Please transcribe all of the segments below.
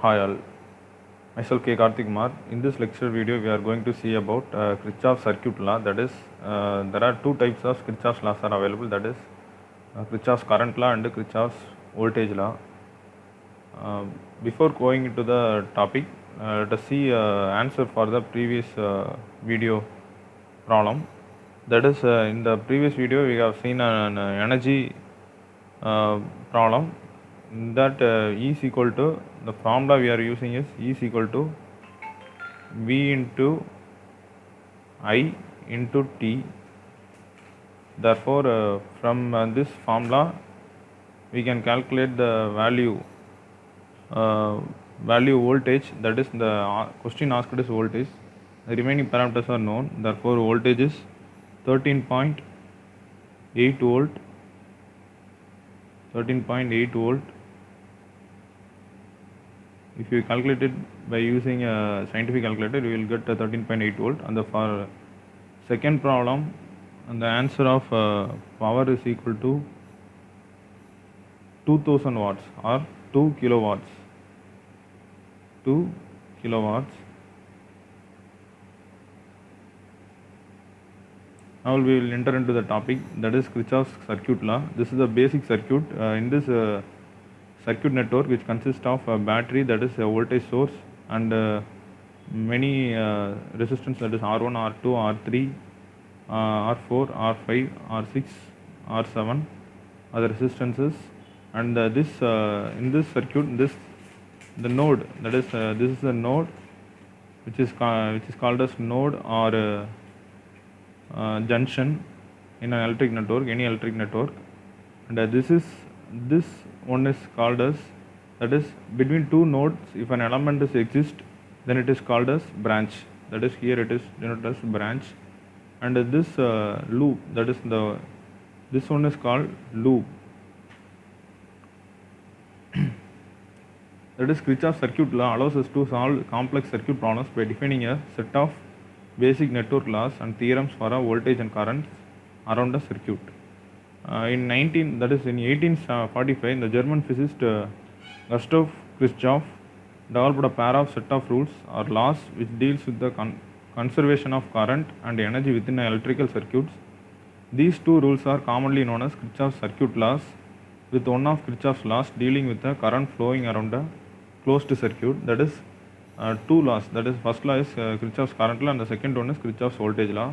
Hi all, myself K. Karthik Kumar. In this lecture video, we are going to see about Kirchhoff's circuit law. That is, there are two types of Kirchhoff's laws are available. That is, Kirchhoff's current law and Kirchhoff's voltage law. Before going into the topic, let us see answer for the previous video problem. That is, in the previous video, we have seen an energy problem. That E is equal to, the formula we are using is E is equal to V into I into T. Therefore, from this formula, we can calculate the value voltage. That is, the question asked is voltage. The remaining parameters are known. Therefore, voltage is 13.8 volt. 13.8 volt. If you calculate it by using a scientific calculator, you will get 13.8 volt. And for second problem, and the answer of power is equal to 2000 watts or 2 kilowatts. 2 kilowatts. Now we will enter into the topic, that is Kirchhoff's circuit law. This is a basic circuit. In this circuit network, which consists of a battery, that is a voltage source, and many resistance, that is R1, R2, R3, R4, R5, R6, R7, other resistances. And this in this circuit, the node, that is this is the node which is called as node or junction in an electric network, any electric network. And this one is called as, that is between two nodes, if an element is exist, then it is called as branch. That is, here it is denoted as branch. And this loop, that is this one is called loop. That is, Kirchhoff's circuit law allows us to solve complex circuit problems by defining a set of basic network laws and theorems for a voltage and currents around a circuit. In 1845, the German physicist Gustav Kirchhoff developed a pair of set of rules or laws which deals with the conservation of current and energy within electrical circuits. These two rules are commonly known as Kirchhoff's circuit laws, with one of Kirchhoff's laws dealing with the current flowing around a closed circuit. That is, two laws. That is, first law is Kirchhoff's current law, and the second one is Kirchhoff's voltage law.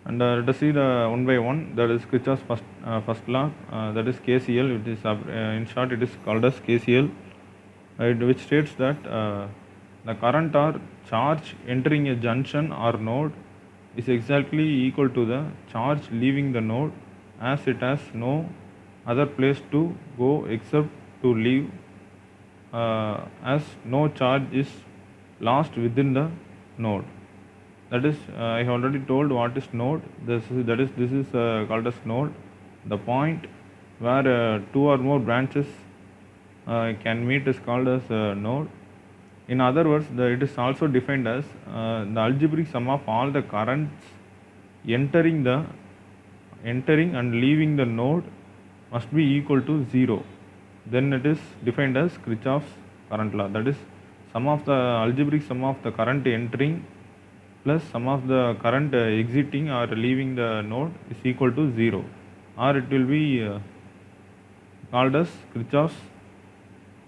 And let us see the one by one. That is Kirchhoff's first law, that is KCL. It is in short, it is called as KCL, which states that the current or charge entering a junction or node is exactly equal to the charge leaving the node, as it has no other place to go except to leave, as no charge is lost within the node. That is, I have already told what is node. This is called as node, the point where two or more branches can meet is called as node. In other words, it is also defined as the algebraic sum of all the currents entering and leaving the node must be equal to 0. Then it is defined as Kirchhoff's current law. That is, sum of the algebraic sum of the current entering plus sum of the current exiting or leaving the node is equal to 0, or it will be called as Kirchhoff's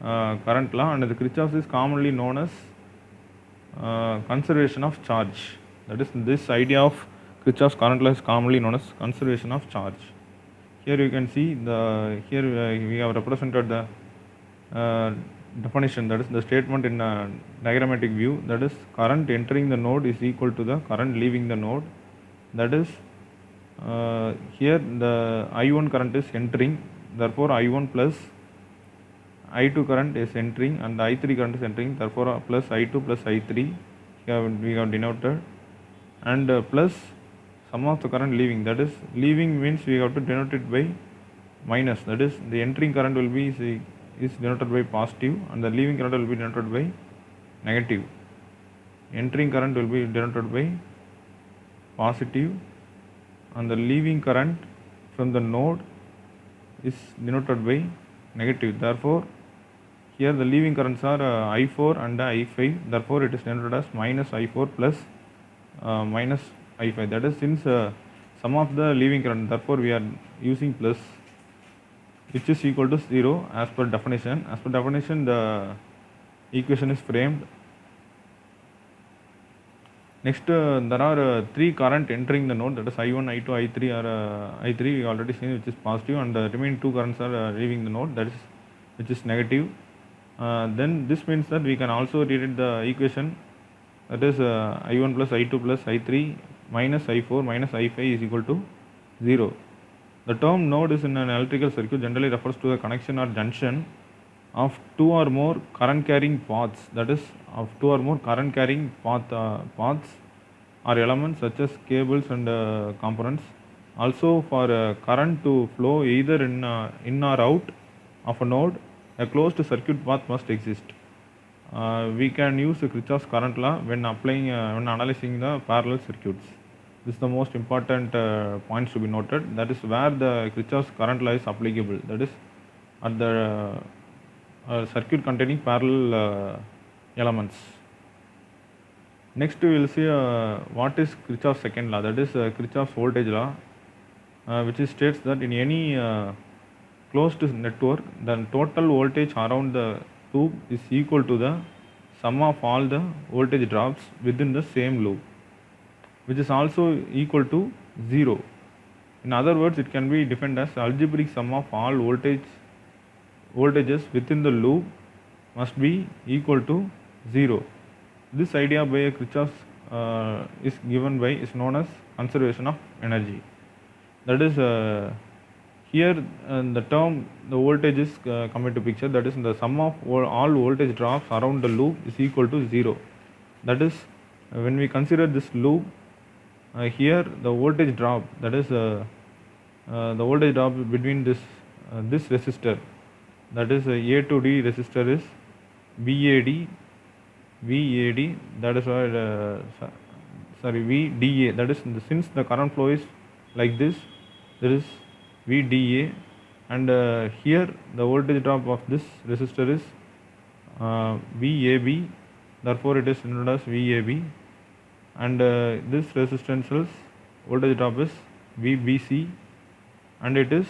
current law. And the Kirchhoff's is commonly known as conservation of charge. That is, this idea of Kirchhoff's current law is commonly known as conservation of charge. Here you can see here we have represented the definition, that is the statement in a diagrammatic view. That is, current entering the node is equal to the current leaving the node. That is, here the I1 current is entering, therefore I1 plus I2 current is entering, and the I3 current is entering, therefore plus I2 plus I3 we have denoted, and plus sum of the current leaving. That is, leaving means we have to denote it by minus. That is, the entering current will be is denoted by positive, and the leaving current will be denoted by negative. Entering current will be denoted by positive, and the leaving current from the node is denoted by negative. Therefore, here the leaving currents are I4 and I5, therefore it is denoted as minus I4 plus minus I5. That is, since sum of the leaving current, therefore we are using plus, which is equal to 0 as per definition. As per definition, the equation is framed. Next, there are 3 current entering the node, that is I1, I2, I3, or I3 we already seen, which is positive, and the remaining 2 currents are leaving the node, that is, which is negative. Then this means that we can also rewrite the equation, that is I1 plus I2 plus I3 minus I4 minus I5 is equal to 0. The term node is in an electrical circuit generally refers to the connection or junction of 2 or more current carrying paths, that is, of 2 or more current carrying paths or elements such as cables and components. Also, for current to flow either in or out of a node, a closed circuit path must exist. We can use Kirchhoff's current law when analyzing the parallel circuits. This is the most important points to be noted. That is where the Kirchhoff's current law is applicable. That is at the circuit containing parallel elements. Next, we will see what is Kirchhoff's second law. That is Kirchhoff's voltage law, which states that in any closed network, the total voltage around the loop is equal to the sum of all the voltage drops within the same loop, which is also equal to 0. In other words, it can be defined as algebraic sum of all voltages within the loop must be equal to 0. This idea by Kirchhoff is known as conservation of energy. That is, here the term the voltage is come into picture. That is, the sum of all voltage drops around the loop is equal to 0. That is, when we consider this loop, here the voltage drop, that is the voltage drop between this resistor, that is A to D resistor, is VAD, that is VDA. That is, since the current flow is like this, there is VDA, and here the voltage drop of this resistor is VAB, therefore it is denoted as VAB, and this resistance voltage drop is VBC, and it is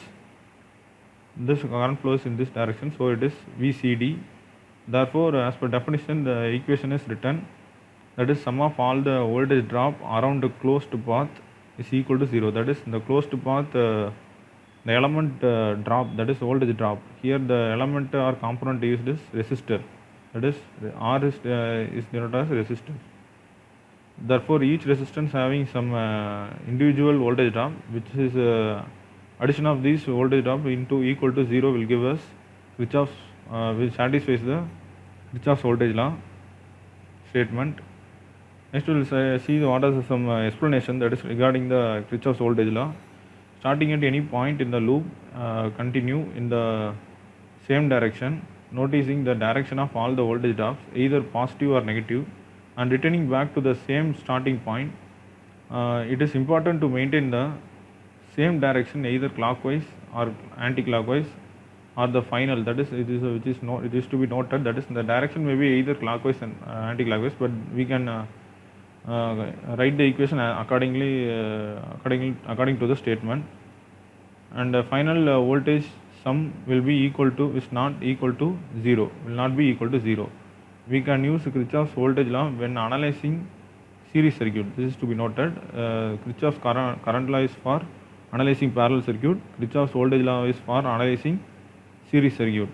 this current flows in this direction, so it is VCD. Therefore, as per definition, the equation is written, that is, sum of all the voltage drop around the closed path is equal to 0. That is, the closed path, the element drop, that is voltage drop. Here the element or component used is resistor, that is R is denoted as resistor. Therefore, each resistance having some individual voltage drop, which is addition of these voltage drop into equal to 0 will give us Kirchhoff's, which satisfies the Kirchhoff's voltage law statement. Next, we will see what is some explanation, that is regarding the Kirchhoff's voltage law. Starting at any point in the loop, continue in the same direction, noticing the direction of all the voltage drops, either positive or negative, and returning back to the same starting point. It is important to maintain the same direction either clockwise or anti-clockwise, or the final, that is, it is to be noted, that is, the direction may be either clockwise and anti-clockwise, but we can write the equation according to the statement, and the final voltage sum will be equal to, is not equal to 0, will not be equal to 0. We can use Kirchhoff's voltage law when analyzing series circuit. This is to be noted. Kirchhoff's current law is for analyzing parallel circuit. Kirchhoff's voltage law is for analyzing series circuit.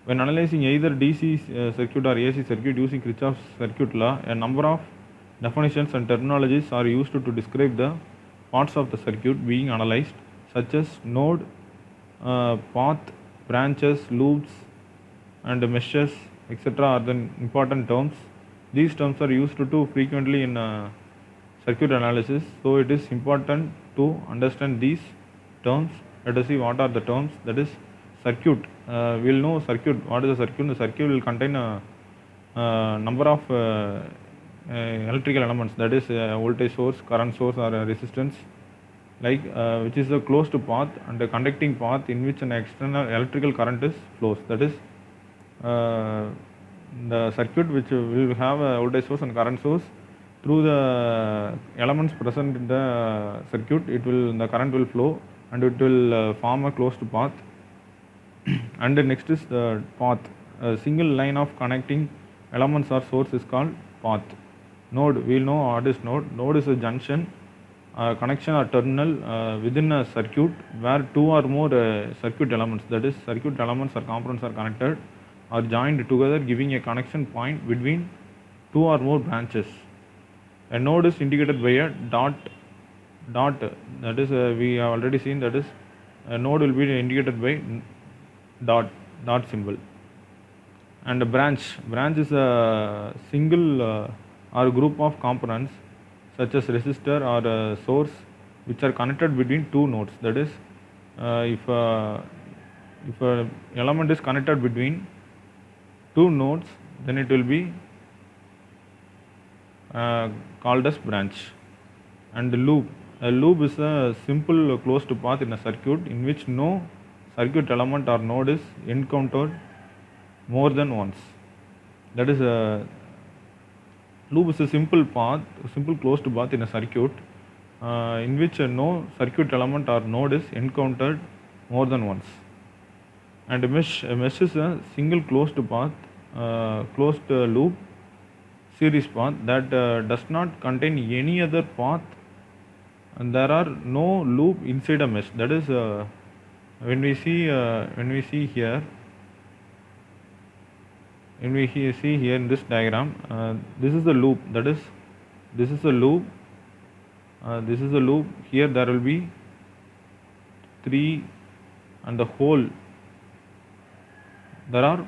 When analyzing either DC circuit or AC circuit using Kirchhoff's circuit law, a number of definitions and terminologies are used to describe the parts of the circuit being analyzed, such as node, path, branches, loops, and meshes, etc. are the important terms. These terms are used too frequently in circuit analysis, so it is important to understand these terms. Let us see what are the terms. That is, circuit. We will know circuit. What is a circuit? The circuit will contain a number of electrical elements, that is voltage source, current source, or resistance, like which is a closed path and a conducting path in which an external electrical current is flows. That is, uh, the circuit which will have a voltage source and current source. Through the elements present in the circuit, the current will flow and it will form a closed path. And next is the path. A single line of connecting elements or source is called path. Node, we know what is node. Node is a junction, connection or terminal within a circuit where two or more circuit elements, that is circuit elements or components, are connected or joined together, giving a connection point between two or more branches. A node is indicated by a dot. That is we have already seen, that is a node will be indicated by dot symbol. And a branch is a single or group of components such as resistor or source which are connected between two nodes. That is if a element is connected between two nodes, then it will be called as branch. And loop, a loop is a simple closed path in a circuit in which no circuit element or node is encountered more than once. That is a loop is a simple closed path in a circuit in which no circuit element or node is encountered more than once. And a mesh is a single closed path, closed loop series path that does not contain any other path, and there are no loop inside a mesh. That is when we see here in this diagram, this is the loop. That is, this is the loop. This is the loop. Here there will be 3, and the whole there are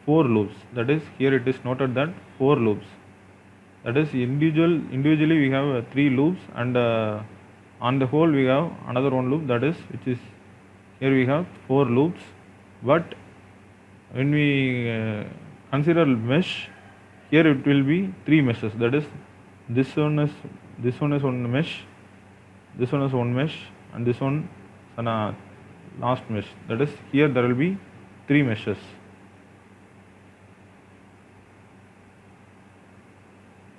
4 loops. That is, here it is noted that 4 loops. That is, individually we have 3 loops, and on the whole we have another 1 loop. That is, which is here we have 4 loops. But when we consider mesh, here it will be 3 meshes. That is, this one is one mesh, this one is one mesh, and this one is last mesh. That is, here there will be 3 meshes.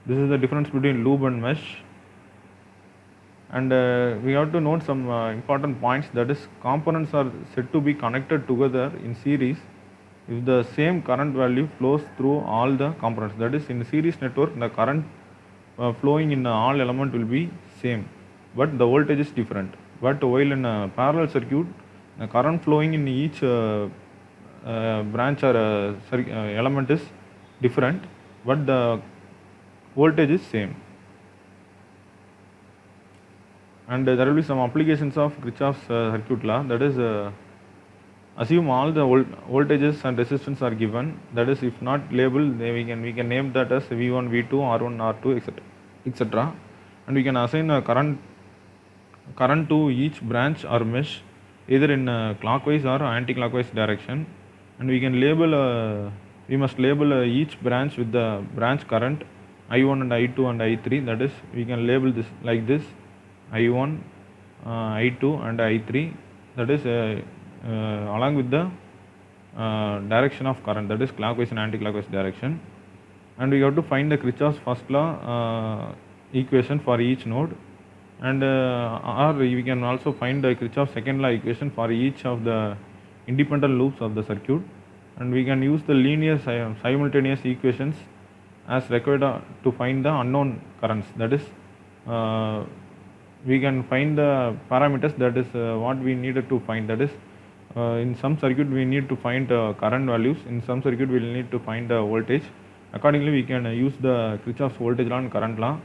This is the difference between loop and mesh. And we have to note some important points. That is, components are said to be connected together in series if the same current value flows through all the components. That is, in a series network, the current flowing in all element will be same, but the voltage is different. But while in a parallel circuit, the current flowing in each branch or element is different, but the voltage is same. And there will be some applications of Kirchhoff's circuit law. That is, assume all the voltages and resistance are given. That is, if not labeled, we can name that as V1, V2, R1, R2, etc. And we can assign a current to each branch or mesh, either in clockwise or anti-clockwise direction. And we can label. We must label each branch with the branch current I1 and I2 and I3. That is, we can label this like this: I1, I2 and I3. That is along with the direction of current, that is clockwise and anti-clockwise direction. And we have to find the Kirchhoff's first law equation for each node, and or we can also find the Kirchhoff's second law equation for each of the independent loops of the circuit. And we can use the linear simultaneous equations as required to find the unknown currents. That is, we can find the parameters. That is what we needed to find. That is, in some circuit we need to find current values, in some circuit we will need to find the voltage. Accordingly, we can use the Kirchhoff's voltage law and current law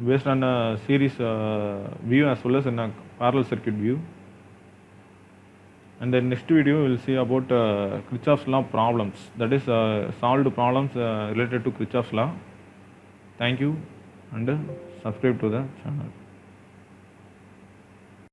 based on a series view as well as in a parallel circuit view. And the next video we will see about Kirchhoff's law problems, that is solved problems related to Kirchhoff's law. Thank you, and subscribe to the channel.